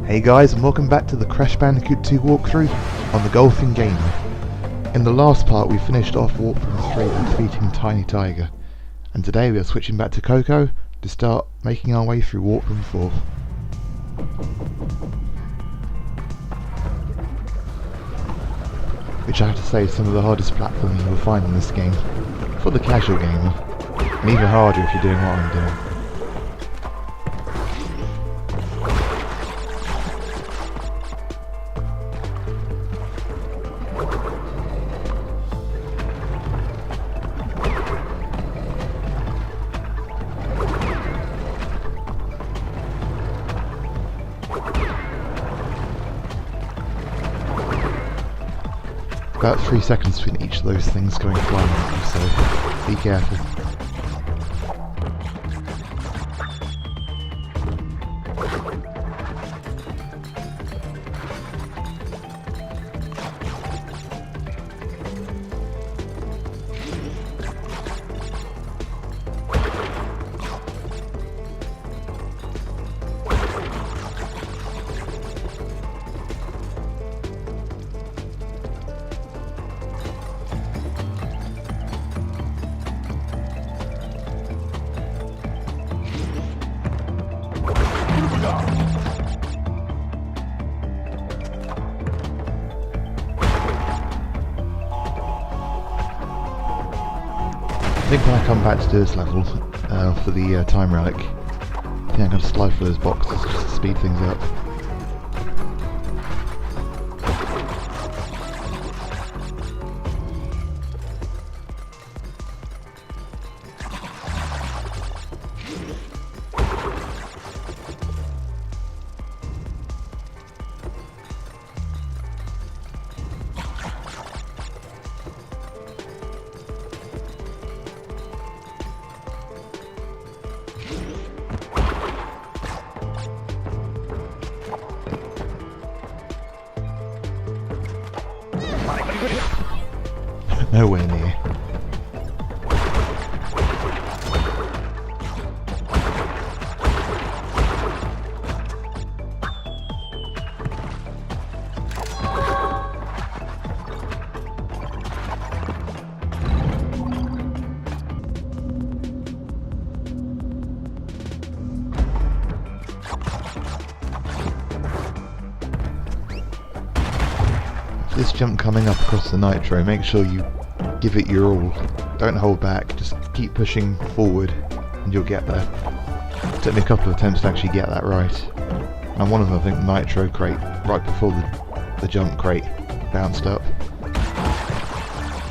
Hey guys, and welcome back to the Crash Bandicoot 2 walkthrough on the Golfing Game. In the last part we finished off Warp Room 3 by defeating Tiny Tiger, and today we are switching back to Coco to start making our way through Warp Room 4. Which I have to say is some of the hardest platforming you will find in this game, for the casual gamer, and even harder if you're doing what I'm doing. About 3 seconds between each of those things going flying at you, so be careful. I think when I come back to do this level, for the time relic, I think I'm going to slide through those boxes just to speed things up. Nowhere near. This jump coming up across the nitro, make sure you give it your all. Don't hold back, just keep pushing forward and you'll get there. It took me a couple of attempts to actually get that right. And one of them, I think, nitro crate, right before the jump crate bounced up.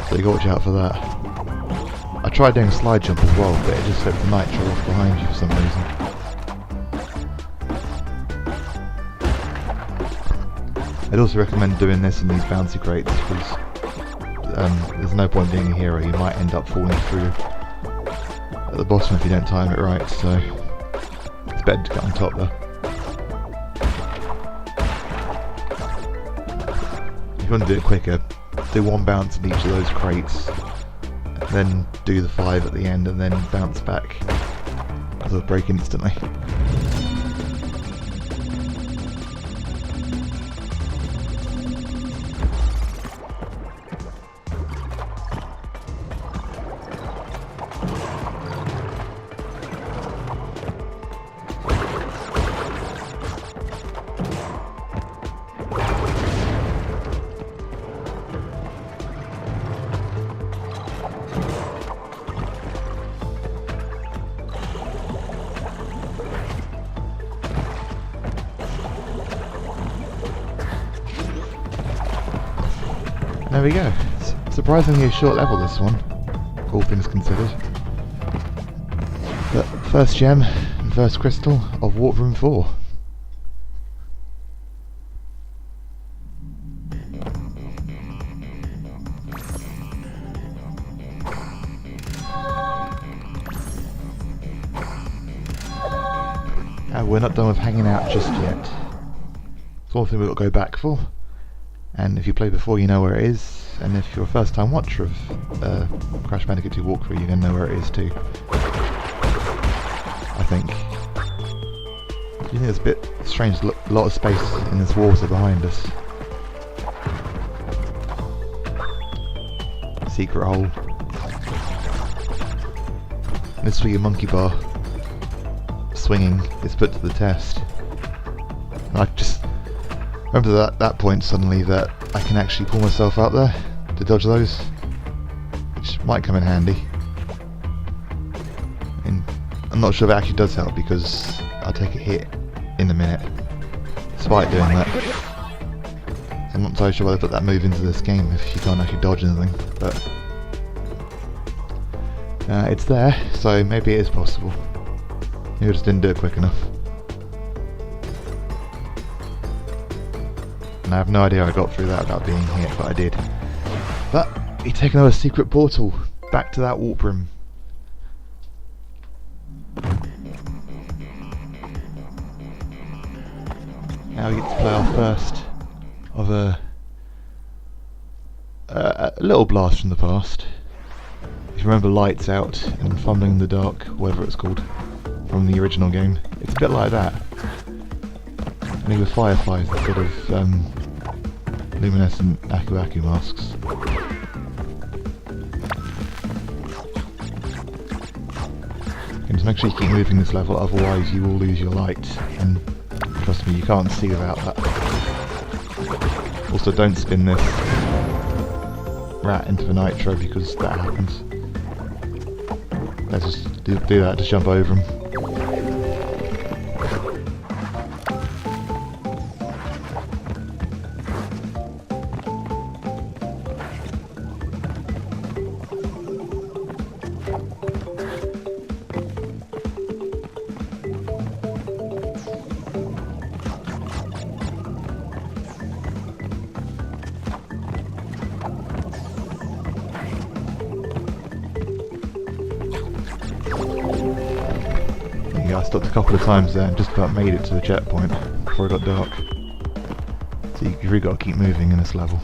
So you got to watch out for that. I tried doing a slide jump as well, but it just set the nitro off behind you for some reason. I'd also recommend doing this in these bouncy crates because there's no point being a hero, you might end up falling through at the bottom if you don't time it right, so it's better to get on top there. If you want to do it quicker, do one bounce in each of those crates, then do the 5 at the end and then bounce back, because it'll break instantly. There we go. Surprisingly a short level, this one, all things considered. But first gem and first crystal of Warp Room 4. We're not done with hanging out just yet. It's one thing we've got to go back for. And if you played before, you know where it is, and if you're a first time watcher of Crash Bandicoot 2 walkthrough, you're going to know where it is too. I think. You think there's a bit strange, a lot of space in this water behind us. Secret hole. This is where your monkey bar swinging is put to the test. And I just remember that point suddenly that I can actually pull myself out there to dodge those, which might come in handy. And I'm not sure if it actually does help because I'll take a hit in a minute despite doing that. So I'm not entirely sure why they put that move into this game if you can't actually dodge anything, but it's there, so maybe it is possible. Maybe I just didn't do it quick enough. And I have no idea how I got through that without being hit, but I did. But we take another secret portal back to that warp room. Now we get to play our first of a little blast from the past. If you remember Lights Out and Fumbling in the Dark, whatever it's called, from the original game, it's a bit like that. Only with fireflies instead of luminescent Aku Aku masks. And just make sure you keep moving this level, otherwise you will lose your light, and trust me, you can't see without that. Also, don't spin this rat into the nitro because that happens. Let's just do that, just jump over him. I stopped a couple of times there and just about made it to the checkpoint before it got dark. So you've really got to keep moving in this level.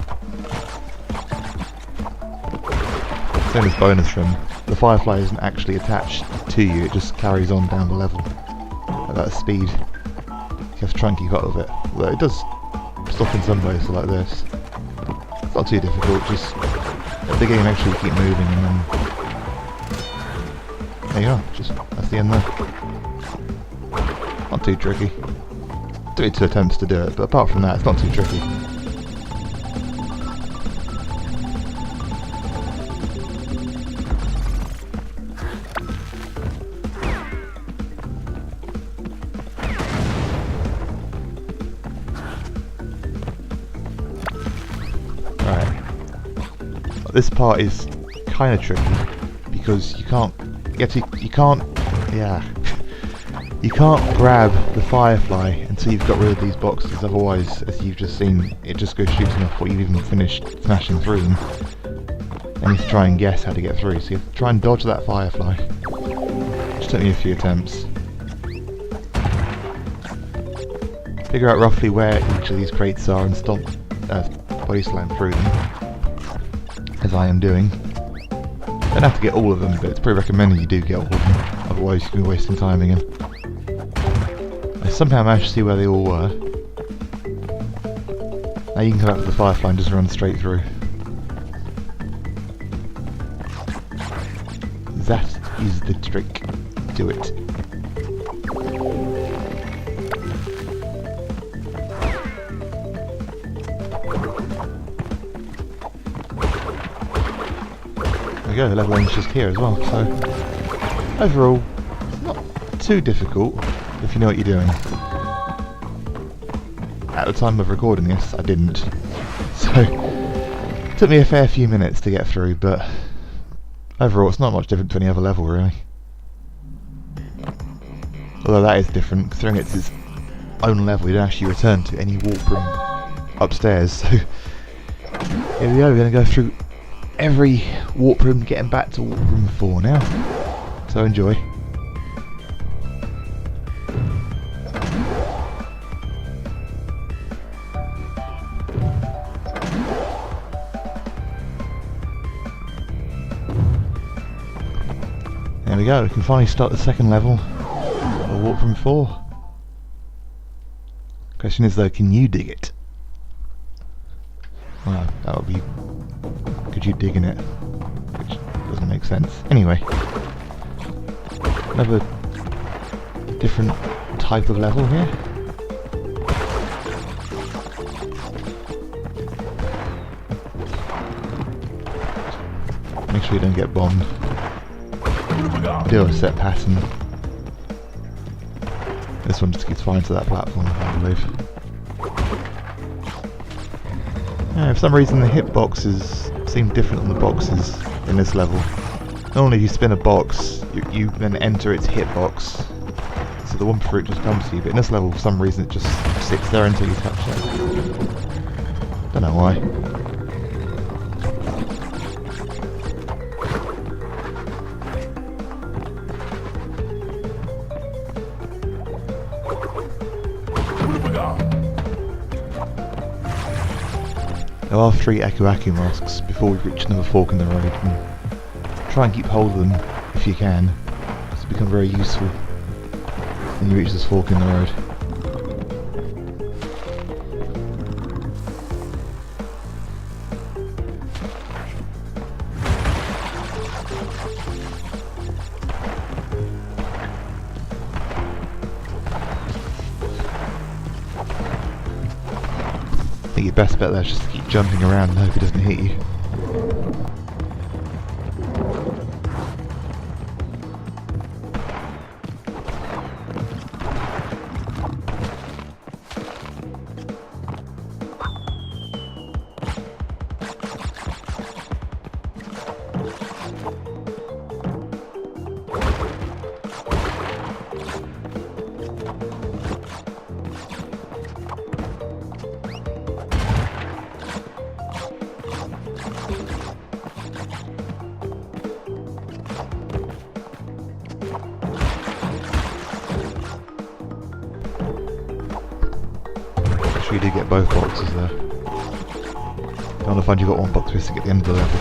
Same as bonus room, the firefly isn't actually attached to you, it just carries on down the level at that speed. You have to try and keep up with it. Although it does stop in some places like this. It's not too difficult, just at the beginning make sure you keep moving and then there you are, just that's the end there. Not too tricky. Do it 2 attempts to do it, but apart from that, it's not too tricky. Right. This part is kind of tricky because you can't grab the firefly until you've got rid of these boxes, otherwise, as you've just seen, it just goes shooting off before you've even finished smashing through them. And you have to try and guess how to get through, so you have to try and dodge that firefly. Which took me a few attempts. Figure out roughly where each of these crates are and stomp, body slam through them, as I am doing. Don't have to get all of them, but it's pretty recommended you do get all of them, otherwise you can be wasting time again. I somehow managed to see where they all were. Now you can come up to the firefly and just run straight through. That is the trick. Do it. There we go, the level ends just here as well, so overall, it's not too difficult if you know what you're doing. At the time of recording this, I didn't. So, it took me a fair few minutes to get through, but overall it's not much different to any other level, really. Although that is different, considering it's its own level, you don't actually return to any warp room upstairs, so here we go, we're going to go through every warp room, getting back to warp room 4 now. So enjoy. There we go, we can finally start the second level of warp room 4. Question is though, can you dig it? Well, that would be... Could you dig in it? Which doesn't make sense. Anyway. Another different type of level here. Make sure you don't get bombed. Do a set pattern. This one just keeps flying to that platform, I believe. Yeah, for some reason the hitboxes seem different than the boxes in this level. Normally if you spin a box, you then enter its hitbox. So the one fruit just comes to you, but in this level for some reason it just sits there until you touch it. Don't know why. There are 3 Aku masks before we reach another fork in the road. And try and keep hold of them if you can, because they become very useful when you reach this fork in the road. I think your best bet there is just to keep jumping around and hope it doesn't hit you. You do get both boxes there. Don't want to find you've got one box missing at the end of the level.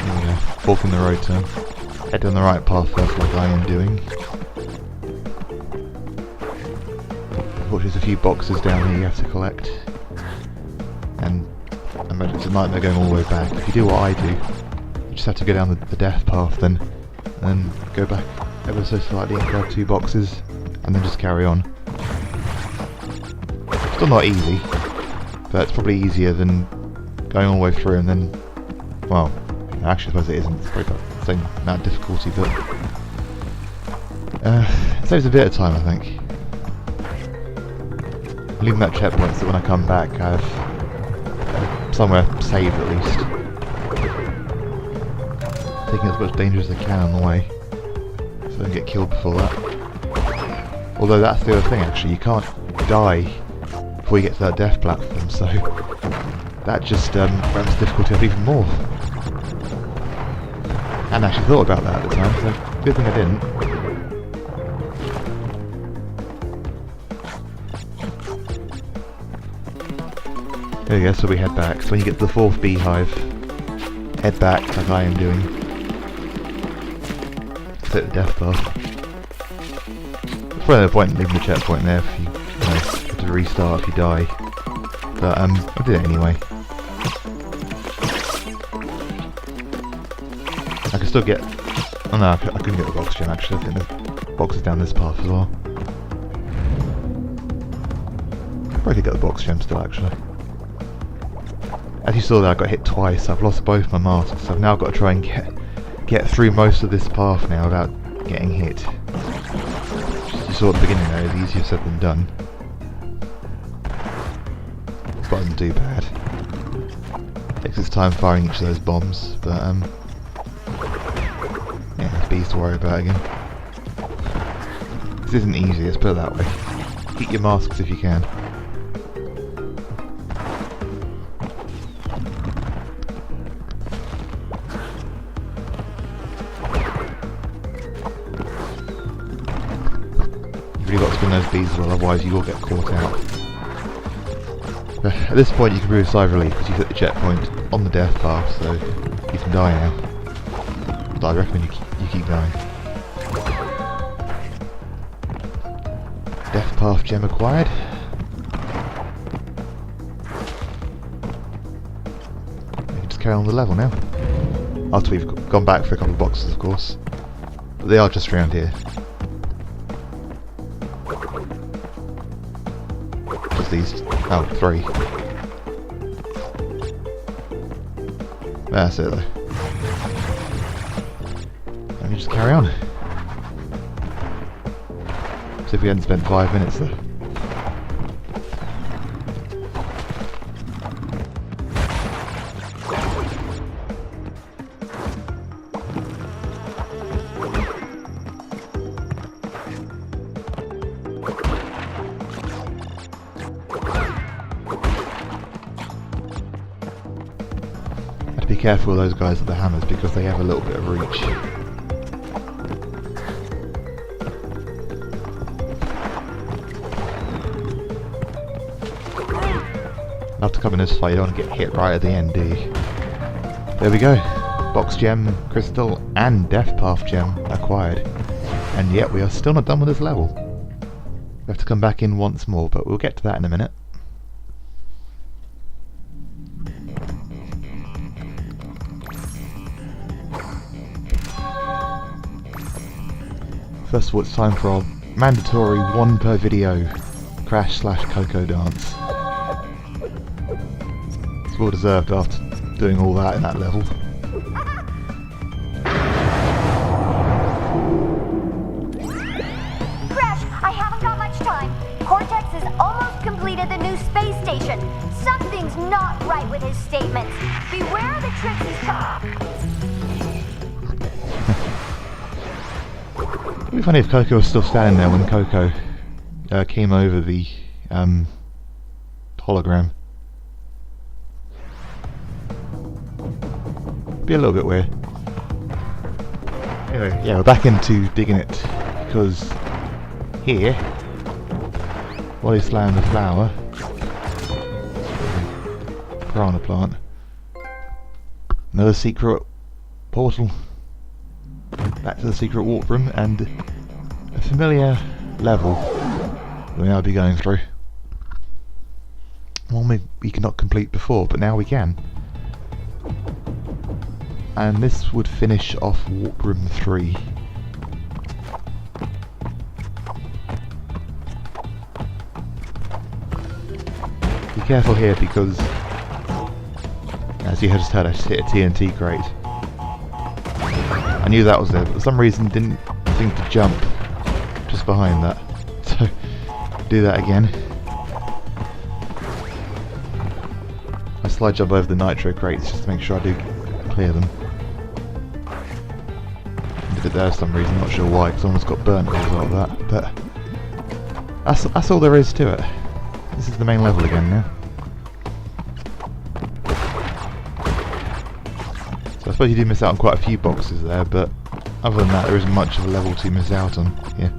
There we go. Fork in the road turn. Head down the right path first, like I am doing. Unfortunately, there's a few boxes down here you have to collect. And I imagine it's a nightmare going all the way back. If you do what I do, you just have to go down the death path then, and then go back ever so slightly and grab 2 boxes, and then just carry on. Still not easy, but it's probably easier than going all the way through and then, well, actually I suppose it isn't. It's probably about the same amount of difficulty, but it saves a bit of time, I think. Leaving that checkpoint so that when I come back I have somewhere saved at least. Taking as much danger as I can on the way, so I don't get killed before that. Although that's the other thing actually, you can't die before you get to that death platform, so that just ramps the difficulty up even more. I hadn't actually thought about that at the time, so good thing I didn't. There we go, so we head back. So when you get to the 4th beehive, head back like I am doing. Take the death path. There's probably no point in leaving the checkpoint there if you have to restart if you die. But I did it anyway. I can still get... Oh no, I couldn't get the box gem actually. I think the box is down this path as well. Probably could get the box gem still actually. As you saw there, I got hit twice. I've lost both my masks, so I've now got to try and get through most of this path now without getting hit. Just you saw at the beginning there, it's easier said than done. But it doesn't do bad. Takes its time firing each of those bombs, but yeah, there's bees to worry about again. This isn't easy, let's put it that way. Keep your masks if you can. You've really got to spin those bees as well, otherwise you will get caught out. But at this point you can breathe a sigh of relief because you've hit the checkpoint on the death path, so you can die now. But I recommend you keep going. Death path gem acquired. You can just carry on the level now. After we've gone back for a couple of boxes, of course. But they are just around here. Just these. Oh, 3. That's it though. Let me just carry on. See if we hadn't spent 5 minutes there. Be careful of those guys with the hammers because they have a little bit of reach. Love to come in this fight, you don't want to get hit right at the end, do you? There we go. Box gem, crystal, and death path gem acquired. And yet we are still not done with this level. We have to come back in once more, but we'll get to that in a minute. First of all, it's time for our mandatory 1 per video Crash/Coco dance. It's well deserved after doing all that in that level. Crash, I haven't got much time. Cortex has almost completed the new space station. Something's not right with his statements. Beware the tricks he's It'd be funny if Coco was still standing there when Coco came over the hologram. Be a little bit weird. Anyway, yeah, we're back into digging it because here, while he's slaying the flower, piranha plant, another secret portal. Back to the secret warp room and a familiar level that we'll now be going through. One we could not complete before, but now we can. And this would finish off warp room 3. Be careful here because, as you just heard, I just hit a TNT crate. I knew that was there, but for some reason didn't seem to jump just behind that. So, do that again. I slide jump over the nitro crates just to make sure I do clear them. I did it there for some reason, not sure why, because I almost got burnt as a result of that. But that's all there is to it. This is the main level again now. I suppose you do miss out on quite a few boxes there, but other than that there isn't much of a level to miss out on here.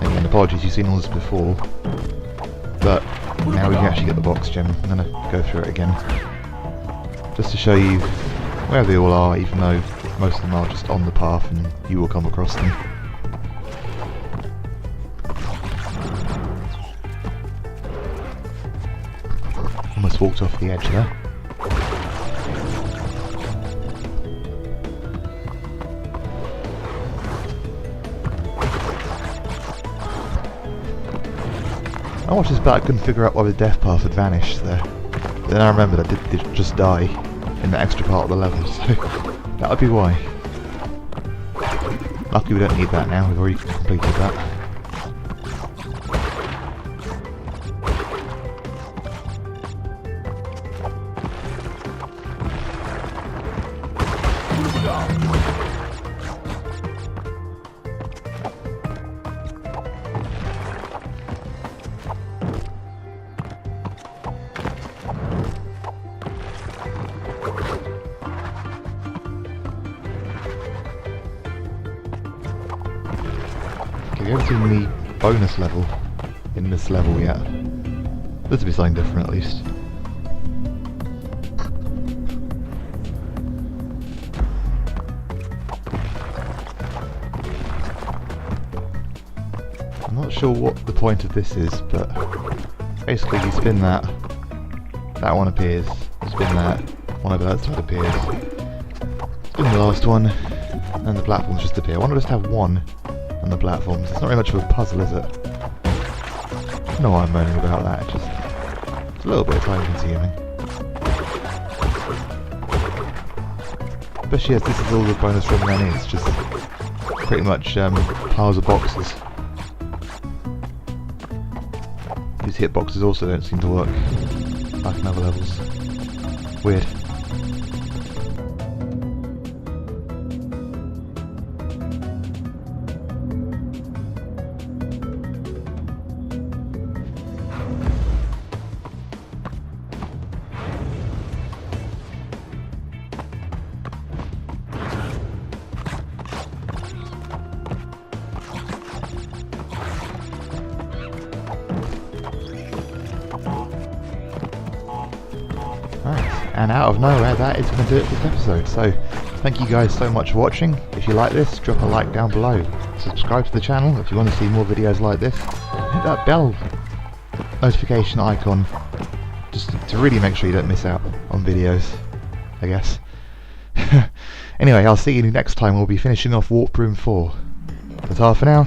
Again, apologies, you've seen all this before, but now we can actually get the box gem. I'm going to go through it again, just to show you where they all are, even though most of them are just on the path and you will come across them. Almost walked off the edge there. I watched this back, couldn't figure out why the death path had vanished there. Then I remembered I did just die in the extra part of the level, so that would be why. Luckily we don't need that now, we've already completed that. we haven't seen the bonus level in this level yet. This will be something different at least. I'm not sure what the point of this is, but basically you spin that, that one appears, spin that, one over that side appears, spin the last one, and the platforms just appear. Why not just have one on the platforms? It's not very much of a puzzle, is it? I don't know why I'm moaning about that, it's a little bit time consuming. Especially as this is all the bonus room then is, just pretty much piles of boxes. These hitboxes also don't seem to work like in other levels. Weird. And out of nowhere, that is going to do it for this episode. So, thank you guys so much for watching. If you like this, drop a like down below. Subscribe to the channel if you want to see more videos like this. Hit that bell notification icon, just to really make sure you don't miss out on videos, I guess. Anyway, I'll see you next time. We'll be finishing off Warp Room 4. Ta-ta for now.